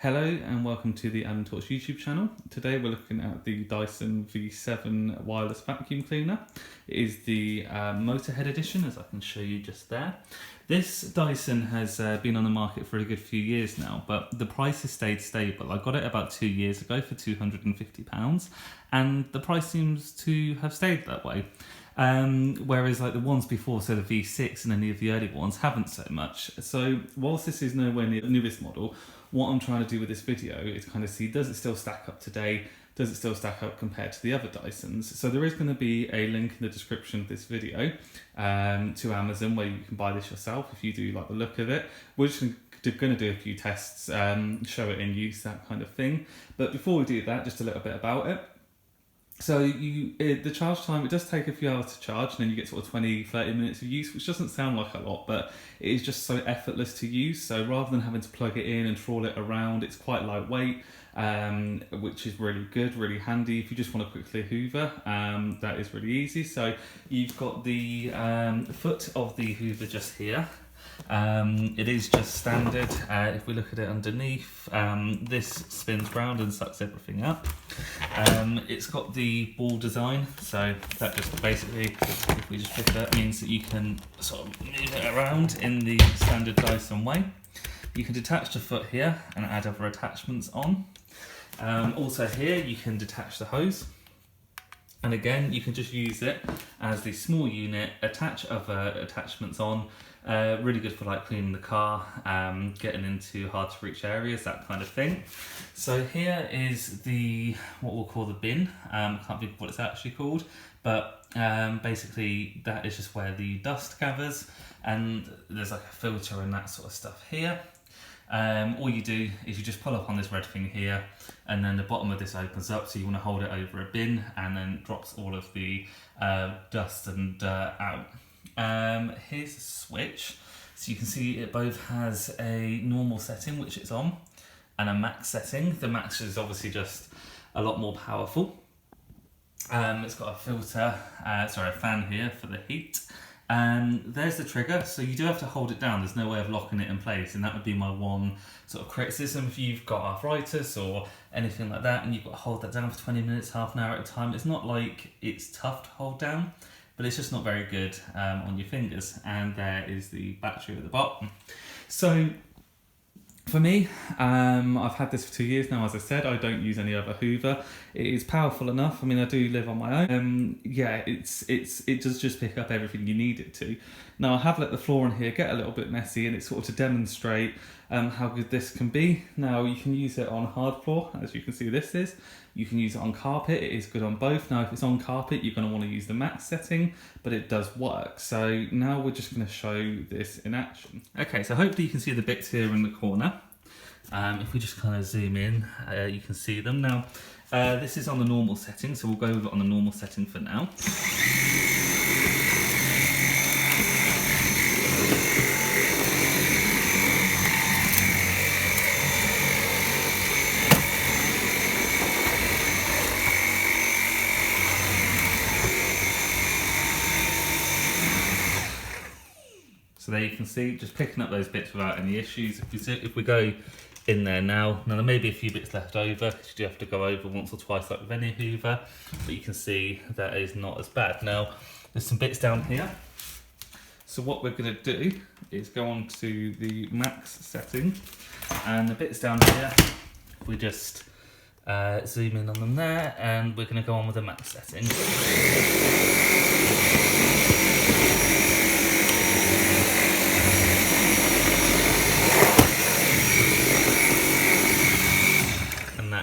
Hello and welcome to the Untitled YouTube channel. Today we're looking at the Dyson V7 wireless vacuum cleaner. It is the Motorhead edition, as I can show you just there. This Dyson has been on the market for a good few years now, but the price has stayed stable. I got it about 2 years ago for £250 and the price seems to have stayed that way. Whereas like the ones before, so the V6 and any of the early ones haven't so much. So whilst this is nowhere near the newest model, what I'm trying to do with this video is kind of see, does it still stack up today? Does it still stack up compared to the other Dysons? So there is going to be a link in the description of this video to Amazon where you can buy this yourself if you do like the look of it. We're just going to do a few tests, show it in use, that kind of thing. But before we do that, just a little bit about it. So the charge time, it does take a few hours to charge, and then you get sort of 20-30 minutes of use, which doesn't sound like a lot, but it is just so effortless to use. So rather than having to plug it in and trawl it around, it's quite lightweight, which is really good, really handy. If you just want to quickly hoover, that is really easy. So you've got the foot of the hoover just here. It is just standard. If we look at it underneath, this spins round and sucks everything up. It's got the ball design, so that just basically, if we just pick it up, means that you can sort of move it around in the standard Dyson way. You can detach the foot here and add other attachments on. Also here you can detach the hose. And again, you can just use it as the small unit, attach other attachments on. Really good for like cleaning the car, getting into hard to reach areas, that kind of thing. So here is the, what we'll call the bin. I can't think of what it's actually called, but basically that is just where the dust gathers, and there's like a filter and that sort of stuff here. All you do is you just pull up on this red thing here, and then the bottom of this opens up, so you want to hold it over a bin, and then drops all of the dust and out. Here's a switch, so you can see it both has a normal setting, which it's on, and a max setting. The max is obviously just a lot more powerful. It's got a filter, a fan here for the heat. And there's the trigger, so you do have to hold it down. There's no way of locking it in place, and that would be my one sort of criticism. If you've got arthritis or anything like that and you've got to hold that down for 20 minutes, half an hour at a time, it's not like it's tough to hold down, but it's just not very good on your fingers. And there is the battery at the bottom. So for me, I've had this for 2 years now. As I said, I don't use any other hoover. It is powerful enough. I mean, I do live on my own. Yeah, it does just pick up everything you need it to. Now, I have let the floor in here get a little bit messy, and it's sort of to demonstrate how good this can be. Now, you can use it on hard floor, as you can see this is. You can use it on carpet. It is good on both. Now, if it's on carpet, you're going to want to use the max setting, but it does work. So now we're just going to show this in action. Okay, so hopefully you can see the bits here in the corner. If we just kind of zoom in, you can see them. Now, this is on the normal setting, so we'll go with it on the normal setting for now. So there you can see, just picking up those bits without any issues. If we go in there now there may be a few bits left over, because you do have to go over once or twice like with any hoover, but you can see that is not as bad. Now, there's some bits down here. So what we're going to do is go on to the max setting, and the bits down here, we just zoom in on them there, and we're going to go on with the max setting.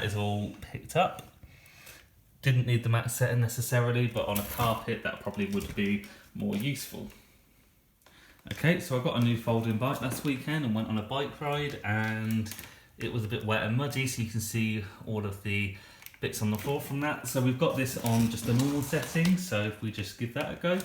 Is all picked up. Didn't need the max setting necessarily, but on a carpet that probably would be more useful. Okay, so I got a new folding bike last weekend and went on a bike ride, and it was a bit wet and muddy, so you can see all of the bits on the floor from that. So we've got this on just the normal setting, so if we just give that a go.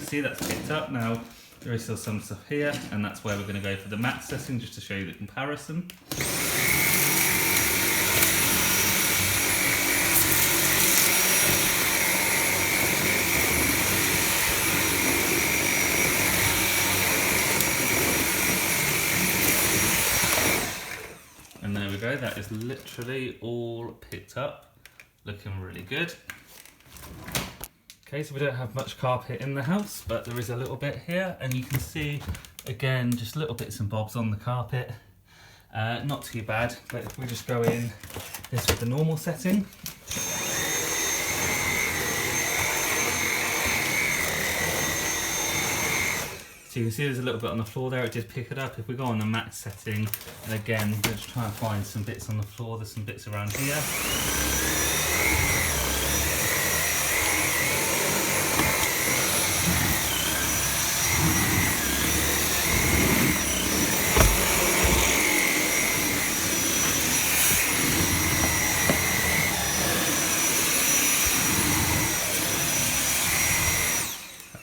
See, that's picked up. Now there is still some stuff here, and that's where we're going to go for the max setting, just to show you the comparison. is literally all picked up, looking really good. Okay, so we don't have much carpet in the house, but there is a little bit here, and you can see, again, just little bits and bobs on the carpet. Not too bad, but if we just go in this with the normal setting. So you can see there's a little bit on the floor there, it did pick it up. If we go on the max setting, and again, let's try and find some bits on the floor, there's some bits around here.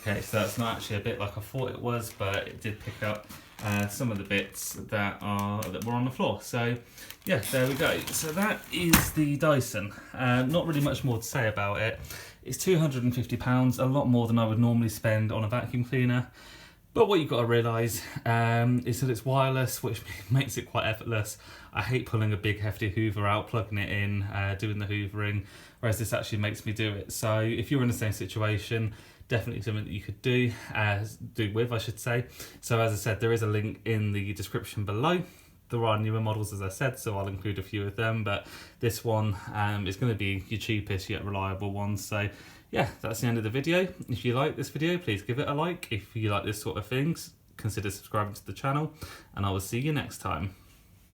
Okay, so that's not actually a bit like I thought it was, but it did pick up some of the bits that were on the floor. So yeah, there we go. So that is the Dyson. Not really much more to say about it. It's £250, a lot more than I would normally spend on a vacuum cleaner. But what you've got to realise is that it's wireless, which makes it quite effortless. I hate pulling a big hefty hoover out, plugging it in, doing the hoovering, whereas this actually makes me do it. So if you're in the same situation, definitely something that you could do with, I should say. So as I said, there is a link in the description below. There are newer models, as I said, so I'll include a few of them, but this one is going to be your cheapest yet reliable one. So yeah, that's the end of the video. If you like this video, please give it a like. If you like this sort of things, consider subscribing to the channel, and I will see you next time.